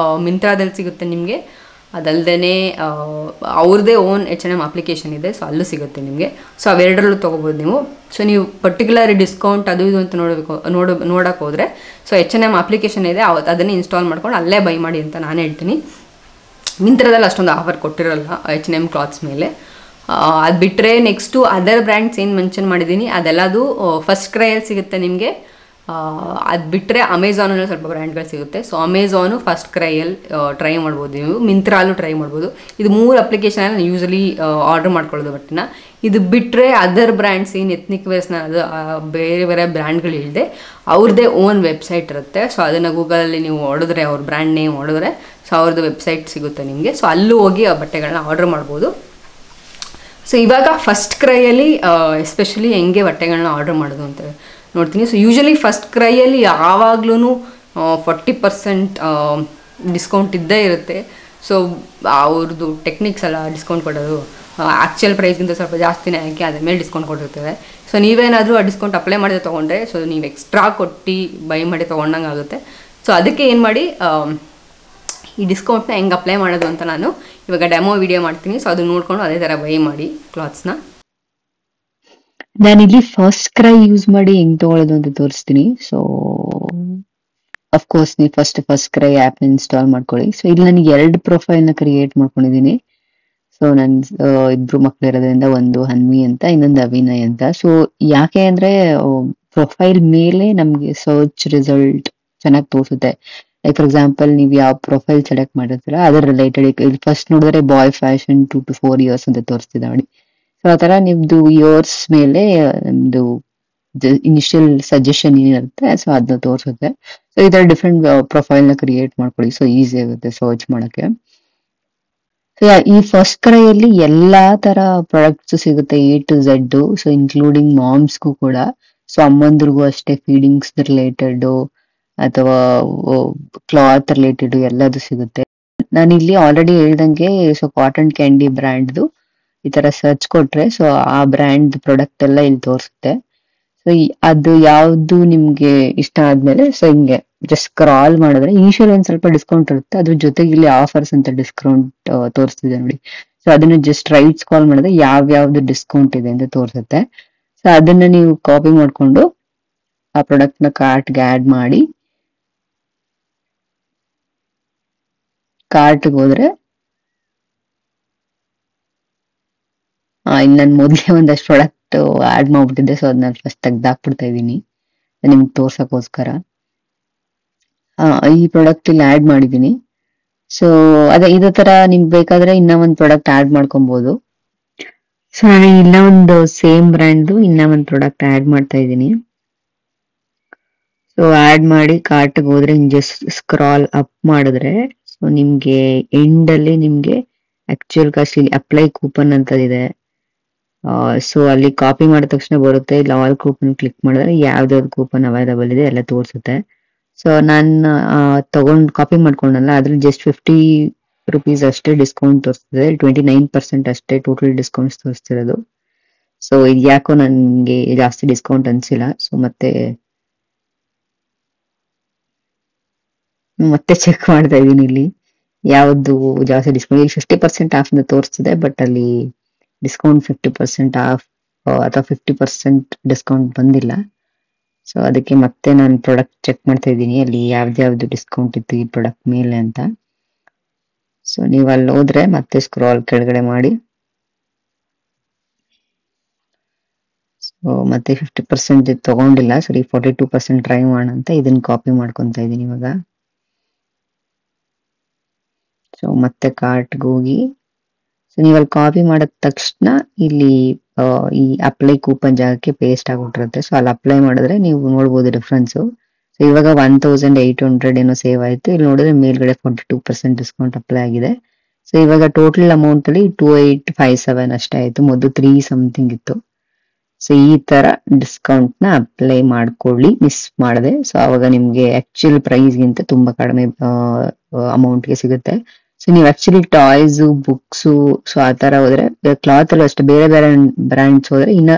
ಮಿಂತ್ರಾದಲ್ಲಿ ಸಿಗುತ್ತೆ ನಿಮಗೆ. ಅದಲ್ಲದೆ ಅವ್ರದ್ದೇ ಓನ್ H&M ಅಪ್ಲಿಕೇಶನ್ ಇದೆ, ಸೊ ಅಲ್ಲೂ ಸಿಗುತ್ತೆ ನಿಮಗೆ. ಸೊ ಅವೆರಡರಲ್ಲೂ ತೊಗೋಬೋದು ನೀವು. ಸೊ ನೀವು ಪರ್ಟಿಕ್ಯುಲರ್ ಡಿಸ್ಕೌಂಟ್ ಅದು ಇದು ಅಂತ ನೋಡೋಕೆ ಹೋದರೆ, ಸೊ H&M ಅಪ್ಲಿಕೇಶನ್ ಇದೆ, ಅದನ್ನೇ ಇನ್ಸ್ಟಾಲ್ ಮಾಡ್ಕೊಂಡು ಅಲ್ಲೇ ಬೈ ಮಾಡಿ ಅಂತ ನಾನು ಹೇಳ್ತೀನಿ. ಮಿಂತ್ರದಲ್ಲಿ ಅಷ್ಟೊಂದು ಆಫರ್ ಕೊಟ್ಟಿರಲ್ಲ H&M ಕ್ಲಾತ್ಸ್ ಮೇಲೆ. ಅದು ಬಿಟ್ಟರೆ ನೆಕ್ಸ್ಟು ಅದರ್ ಬ್ರ್ಯಾಂಡ್ಸ್ ಏನು ಮೆನ್ಷನ್ ಮಾಡಿದ್ದೀನಿ ಅದೆಲ್ಲದು ಫಸ್ಟ್ ಕ್ರೈಯಲ್ಲಿ ಸಿಗುತ್ತೆ ನಿಮಗೆ. ಅದು ಬಿಟ್ಟರೆ ಅಮೆಝಾನಲ್ಲಿ ಸ್ವಲ್ಪ ಬ್ರ್ಯಾಂಡ್ಗಳು ಸಿಗುತ್ತೆ. ಸೊ ಅಮೆಝಾನು ಫಸ್ಟ್ ಕ್ರೈಯಲ್ಲಿ ಟ್ರೈ ಮಾಡ್ಬೋದು ನೀವು, ಮಿಂತ್ರಲ್ಲೂ ಟ್ರೈ ಮಾಡ್ಬೋದು. ಇದು 3 ಅಪ್ಲಿಕೇಶನಲ್ಲಿ ನಾನು ಯೂಸಲಿ ಆರ್ಡರ್ ಮಾಡ್ಕೊಳ್ಳೋದು ಬಟ್ಟೆನ. ಇದು ಬಿಟ್ಟರೆ ಅದರ್ ಬ್ರ್ಯಾಂಡ್ಸ್ ಏನು ಎತ್ನಿಕ್ ವೇರ್ಸ್ನ ಅದು ಬೇರೆ ಬೇರೆ ಬ್ರ್ಯಾಂಡ್ಗಳು ಇಲ್ಲದೆ ಅವ್ರದ್ದೇ ಓನ್ ವೆಬ್ಸೈಟ್ ಇರುತ್ತೆ. ಸೊ ಅದನ್ನು ಗೂಗಲಲ್ಲಿ ನೀವು ಹೊಡೆದ್ರೆ, ಅವ್ರ ಬ್ರ್ಯಾಂಡ್ ನೇಮ್ ಹೊಡೆದ್ರೆ, ಸೊ ಅವ್ರದ್ದು ವೆಬ್ಸೈಟ್ ಸಿಗುತ್ತೆ ನಿಮಗೆ. ಸೊ ಅಲ್ಲೂ ಹೋಗಿ ಆ ಬಟ್ಟೆಗಳನ್ನ ಆರ್ಡರ್ ಮಾಡ್ಬೋದು. ಸೊ ಇವಾಗ ಫಸ್ಟ್ ಕ್ರೈಯಲ್ಲಿ ಎಸ್ಪೆಷಲಿ ಹೆಂಗೆ ಬಟ್ಟೆಗಳನ್ನ ಆರ್ಡರ್ ಮಾಡೋದು ಅಂತ ನೋಡ್ತೀನಿ. ಸೊ ಯೂಶಲಿ ಫಸ್ಟ್ ಕ್ರೈಯಲ್ಲಿ ಯಾವಾಗ್ಲೂ 40% ಡಿಸ್ಕೌಂಟ್ ಇದ್ದೇ ಇರುತ್ತೆ. ಸೊ ಅವ್ರದ್ದು ಟೆಕ್ನಿಕ್ಸ್ ಅಲ್ಲ ಡಿಸ್ಕೌಂಟ್ ಕೊಡೋದು, ಆ್ಯಕ್ಚುಯಲ್ ಪ್ರೈಸ್ಗಿಂತ ಸ್ವಲ್ಪ ಜಾಸ್ತಿನೇ ಹಾಕಿ ಅದ್ರ ಮೇಲೆ ಡಿಸ್ಕೌಂಟ್ ಕೊಟ್ಟಿರ್ತೇವೆ. ಸೊ ನೀವೇನಾದರೂ ಆ ಡಿಸ್ಕೌಂಟ್ ಅಪ್ಲೈ ಮಾಡಿದ್ರೆ ತೊಗೊಂಡ್ರೆ, ಸೊ ನೀವು ಎಕ್ಸ್ಟ್ರಾ ಕೊಟ್ಟು ಬೈ ಮಾಡಿ ತೊಗೊಂಡಂಗೆ ಆಗುತ್ತೆ. ಸೊ ಅದಕ್ಕೆ ಏನು ಮಾಡಿ, ಈ ಡಿಸ್ಕೌಂಟ್ನ ಹೆಂಗೆ ಅಪ್ಲೈ ಮಾಡೋದು ಅಂತ ನಾನು ಇವಾಗ ಡೆಮೋ ವಿಡಿಯೋ ಮಾಡ್ತೀನಿ. ಸೊ ಅದು ನೋಡ್ಕೊಂಡು ಅದೇ ಥರ ಬೈ ಮಾಡಿ ಕ್ಲಾತ್ಸ್ನ. ನಾನಿಲ್ಲಿ ಫಸ್ಟ್ ಕ್ರೈ ಯೂಸ್ ಮಾಡಿ ಹೆಂಗ್ ತಗೊಳ್ಳೋದು ಅಂತ ತೋರಿಸ್ತೀನಿ. ಸೊ ಅಫ್ಕೋರ್ಸ್ ನೀವು ಫಸ್ಟ್ ಕ್ರೈ ಆ್ಯಪ್ ಇನ್ಸ್ಟಾಲ್ ಮಾಡ್ಕೊಳ್ಳಿ. ಸೊ ಇಲ್ಲಿ ನನಗೆ 2 ಪ್ರೊಫೈಲ್ನ ಕ್ರಿಯೇಟ್ ಮಾಡ್ಕೊಂಡಿದ್ದೀನಿ. ಸೊ ನನ್ 2 ಮಕ್ಳು ಇರೋದ್ರಿಂದ, ಒಂದು ಹನ್ವಿ ಅಂತ, ಇನ್ನೊಂದು ಅವಿನಯ್ ಅಂತ. ಸೊ ಯಾಕೆ ಅಂದ್ರೆ ಪ್ರೊಫೈಲ್ ಮೇಲೆ ನಮ್ಗೆ ಸರ್ಚ್ ರಿಸಲ್ಟ್ ಚೆನ್ನಾಗಿ ತೋರಿಸುತ್ತೆ. ಲೈಕ್ ಫಾರ್ ಎಕ್ಸಾಂಪಲ್, ನೀವು ಯಾವ ಪ್ರೊಫೈಲ್ ಸೆಲೆಕ್ಟ್ ಮಾಡಿರ್ತೀರ ಅದರ ರಿಲೇಟೆಡ್. ಇಲ್ಲಿ ಫಸ್ಟ್ ನೋಡಿದ್ರೆ ಬಾಯ್ ಫ್ಯಾಷನ್ 2 to 4 years ಅಂತ ತೋರಿಸ್ತಿದೆ ನೋಡಿ. ಸೊ ಆ ತರ ನಿಮ್ದು ಇಯರ್ಸ್ ಮೇಲೆ ನಿಮ್ದು ಇನಿಷಿಯಲ್ ಸಜೆಷನ್ ಏನಿರುತ್ತೆ, ಸೊ ಅದನ್ನ ತೋರಿಸುತ್ತೆ. ಸೊ ಈ ತರ ಡಿಫ್ರೆಂಟ್ ಪ್ರೊಫೈಲ್ ನ ಕ್ರಿಯೇಟ್ ಮಾಡ್ಕೊಳ್ಳಿ. ಸೊ ಈಸಿ ಆಗುತ್ತೆ ಸರ್ಚ್ ಮಾಡಕ್ಕೆ. ಸೊ ಈ ಫಸ್ಟ್ ಕ್ರೈಯಲ್ಲಿ ಎಲ್ಲಾ ತರ ಪ್ರಾಡಕ್ಟ್ಸ್ ಸಿಗುತ್ತೆ, A to Z. So including ಮಾಮ್ಸ್ಗೂ ಕೂಡ. ಸೊ ಅಮ್ಮಂದ್ರಿಗೂ ಅಷ್ಟೇ, ಫೀಡಿಂಗ್ಸ್ ರಿಲೇಟೆಡ್ ಅಥವಾ ಕ್ಲಾತ್ ರಿಲೇಟೆಡ್ ಎಲ್ಲದು ಸಿಗುತ್ತೆ. ನಾನಿಲ್ಲಿ ಆಲ್ರೆಡಿ ಹೇಳ್ದಂಗೆ, ಸೊ ಕಾಟನ್ ಕ್ಯಾಂಡಿ ಬ್ರ್ಯಾಂಡ್ದು ಈ ತರ ಸರ್ಚ್ ಕೊಟ್ರೆ, ಸೊ ಆ ಬ್ರ್ಯಾಂಡ್ ಪ್ರಾಡಕ್ಟ್ ಎಲ್ಲ ಇಲ್ಲಿ ತೋರಿಸುತ್ತೆ. ಸೊ ಅದು ಯಾವ್ದು ನಿಮ್ಗೆ ಇಷ್ಟ ಆದ್ಮೇಲೆ, ಸೊ ಹಿಂಗೆ ಜಸ್ಟ್ ಸ್ಕ್ರಾಲ್ ಮಾಡಿದ್ರೆ ಇನಿಷಿಯಲ್ ಒಂದ್ ಸ್ವಲ್ಪ ಡಿಸ್ಕೌಂಟ್ ಇರುತ್ತೆ, ಅದ್ರ ಜೊತೆಗೆ ಇಲ್ಲಿ ಆಫರ್ಸ್ ಅಂತ ಡಿಸ್ಕೌಂಟ್ ತೋರಿಸ್ತಿದೆ ನೋಡಿ. ಸೊ ಅದನ್ನ ಜಸ್ಟ್ ರೈಟ್ ಸ್ಕ್ರಾಲ್ ಮಾಡಿದ್ರೆ ಯಾವ್ದು ಡಿಸ್ಕೌಂಟ್ ಇದೆ ಅಂತ ತೋರಿಸುತ್ತೆ. ಸೊ ಅದನ್ನ ನೀವು ಕಾಪಿ ಮಾಡ್ಕೊಂಡು ಆ ಪ್ರಾಡಕ್ಟ್ ನ ಕಾರ್ಟ್ಗೆ ಆಡ್ ಮಾಡಿ, ಕಾರ್ಟ್ಗೆ ಹೋದ್ರೆ ಇನ್ನು ನಾನು ಮೊದಲೇ ಒಂದಷ್ಟು ಪ್ರಾಡಕ್ಟ್ ಆಡ್ ಮಾಡ್ಬಿಟ್ಟಿದ್ದೆ. ಸೊ ಅದನ್ನ ಫಸ್ಟ್ ತೆಗ್ದಾಕ್ಬಿಡ್ತಾ ಇದ್ದೀನಿ ನಿಮ್ಗೆ ತೋರ್ಸಕ್ಕೋಸ್ಕರ. ಈ ಪ್ರಾಡಕ್ಟ್ ಇಲ್ಲಿ ಆಡ್ ಮಾಡಿದೀನಿ. ಸೊ ಅದೇ ಇದೇ ತರ ನಿಮ್ಗೆ ಬೇಕಾದ್ರೆ ಇನ್ನ ಒಂದು ಪ್ರಾಡಕ್ಟ್ ಆಡ್ ಮಾಡ್ಕೊಬಹುದು. ಸೊ ನಾನು ಇನ್ನ ಒಂದು ಸೇಮ್ ಬ್ರ್ಯಾಂಡ್ ಇನ್ನ ಒಂದು ಪ್ರಾಡಕ್ಟ್ ಆಡ್ ಮಾಡ್ತಾ ಇದ್ದೀನಿ. ಸೊ ಆಡ್ ಮಾಡಿ ಕಾರ್ಟ್ಗೆ ಹೋದ್ರೆ ಜಸ್ಟ್ ಸ್ಕ್ರಾಲ್ ಅಪ್ ಮಾಡಿದ್ರೆ, ಸೊ ನಿಮ್ಗೆ ಎಂಡ್ ಅಲ್ಲಿ ನಿಮ್ಗೆ ಆಕ್ಚುಯಲ್ ಕಾಸ್ಟ್ ಇಲ್ಲಿ ಅಪ್ಲೈ ಕೂಪನ್ ಅಂತ ಇದೆ. ಸೊ ಅಲ್ಲಿ ಕಾಪಿ ಮಾಡಿದ ತಕ್ಷಣ ಬರುತ್ತೆ. ಇಲ್ಲಿ ಆಲ್ ಕೂಪನ್ ಕ್ಲಿಕ್ ಮಾಡಿದ್ರೆ ಯಾವ್ದಾವ್ದು ಕೂಪನ್ ಅವೈಲಬಲ್ ಇದೆ ಎಲ್ಲ ತೋರಿಸುತ್ತೆ. ಸೊ ನಾನು ಕಾಪಿ ಮಾಡ್ಕೊಂಡಲ್ಲ, ಅದ್ರಲ್ಲಿ ಜಸ್ಟ್ 50 rupees ಅಷ್ಟೇ ಡಿಸ್ಕೌಂಟ್ ತೋರಿಸ್ತದೆ. 29% ಅಷ್ಟೇ ಟೋಟಲ್ ಡಿಸ್ಕೌಂಟ್ಸ್ ತೋರಿಸ್ತಿರೋದು. ಸೊ ಇದು ಯಾಕೋ ನನ್ಗೆ ಜಾಸ್ತಿ ಡಿಸ್ಕೌಂಟ್ ಅನ್ಸಿಲ್ಲ. ಸೊ ಮತ್ತೆ ಚೆಕ್ ಮಾಡ್ತಾ ಇದೀನಿ ಇಲ್ಲಿ ಯಾವ್ದು ಜಾಸ್ತಿ ಡಿಸ್ಕೌಂಟ್. ಈಗ 50% ಆಫ್ ಅಂತ ತೋರಿಸ್ತಿದೆ, ಬಟ್ ಅಲ್ಲಿ ಡಿಸ್ಕೌಂಟ್ 50% ಆಫ್ ಅಥವಾ 50% ಡಿಸ್ಕೌಂಟ್ ಬಂದಿಲ್ಲ. ಸೊ ಅದಕ್ಕೆ ಮತ್ತೆ ನಾನು ಪ್ರಾಡಕ್ಟ್ ಚೆಕ್ ಮಾಡ್ತಾ ಇದ್ದೀನಿ ಅಲ್ಲಿ ಯಾವ್ದು ಡಿಸ್ಕೌಂಟ್ ಇತ್ತು ಈ ಪ್ರಾಡಕ್ಟ್ ಮೇಲೆ ಅಂತ. ಸೊ ನೀವು ಅಲ್ಲಿ ಹೋದ್ರೆ ಮತ್ತೆ ಸ್ಕ್ರಾಲ್ ಕೆಳಗಡೆ ಮಾಡಿ, ಸೊ ಮತ್ತೆ 50% ತಗೊಂಡಿಲ್ಲ, ಸರಿ 42% ಟ್ರೈ ಮಾಡೋಣ ಅಂತ ಇದನ್ನ ಕಾಪಿ ಮಾಡ್ಕೊಂತ ಇದೀನಿ ಇವಾಗ. ಸೊ ಮತ್ತೆ ಕಾರ್ಟ್ಗೆ ಹೋಗಿ, ಸೊ ನೀವು ಅಲ್ಲಿ ಕಾಪಿ ಮಾಡಿದ ತಕ್ಷಣ ಇಲ್ಲಿ ಈ ಅಪ್ಲೈ ಕೂಪನ್ ಜಾಗಕ್ಕೆ ಪೇಸ್ಟ್ ಆಗ್ಬಿಟ್ಟಿರುತ್ತೆ. ಸೊ ಅಲ್ಲಿ ಅಪ್ಲೈ ಮಾಡಿದ್ರೆ ನೀವು ನೋಡ್ಬೋದು ಡಿಫ್ರೆನ್ಸ್. ಸೊ ಇವಾಗ 1800 ಏನೋ ಸೇವ್ ಆಯ್ತು. ಇಲ್ಲಿ ನೋಡಿದ್ರೆ ಮೇಲ್ಗಡೆ 42% ಡಿಸ್ಕೌಂಟ್ ಅಪ್ಲೈ ಆಗಿದೆ. ಸೊ ಇವಾಗ ಟೋಟಲ್ ಅಮೌಂಟ್ ಅಲ್ಲಿ 2857 ಅಷ್ಟೇ ಆಯ್ತು. ಮೊದಲು 3 something ಇತ್ತು. ಸೊ ಈ ತರ ಡಿಸ್ಕೌಂಟ್ನ ಅಪ್ಲೈ ಮಾಡ್ಕೊಳ್ಳಿ ಮಿಸ್ ಮಾಡದೆ. ಸೊ ಅವಾಗ ನಿಮ್ಗೆ ಆಕ್ಚುಯಲ್ ಪ್ರೈಸ್ಗಿಂತ ತುಂಬಾ ಕಡಿಮೆ ಅಮೌಂಟ್ಗೆ ಸಿಗುತ್ತೆ. ಸೊ ನೀವು ಆಕ್ಚುಲಿ ಟಾಯ್ಸ್ ಬುಕ್ಸ್ ಸೊ ಆ ತರ ಹೋದ್ರೆ ಕ್ಲಾತ್ ಅಲ್ಲೂ ಅಷ್ಟೇ ಬೇರೆ ಬೇರೆ ಬ್ರ್ಯಾಂಡ್ಸ್ ಹೋದ್ರೆ ಇನ್ನ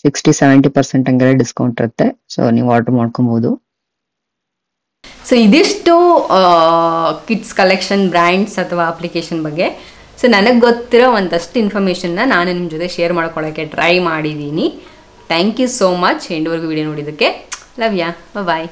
60-70% ಹಂಗೆಲ್ಲ ಡಿಸ್ಕೌಂಟ್ ಇರುತ್ತೆ. ಸೊ ನೀವು ಆರ್ಡರ್ ಮಾಡ್ಕೊಬಹುದು. ಸೊ ಇದಿಷ್ಟು ಕಿಡ್ಸ್ ಕಲೆಕ್ಷನ್ ಬ್ರ್ಯಾಂಡ್ಸ್ ಅಥವಾ ಅಪ್ಲಿಕೇಶನ್ ಬಗ್ಗೆ. ಸೊ ನನಗೆ ಗೊತ್ತಿರೋ ಒಂದಷ್ಟು ಇನ್ಫಾರ್ಮೇಷನ್ನ ನಾನು ನಿಮ್ಮ ಜೊತೆ ಶೇರ್ ಮಾಡ್ಕೊಳ್ಳೋಕ್ಕೆ ಟ್ರೈ ಮಾಡಿದ್ದೀನಿ. ಥ್ಯಾಂಕ್ ಯು ಸೋ ಮಚ್ ಎಂಡ್ವರೆಗೂ ವಿಡಿಯೋ ನೋಡಿದ್ದಕ್ಕೆ. ಲವ್ ಯಾ, ಬಾಯ್.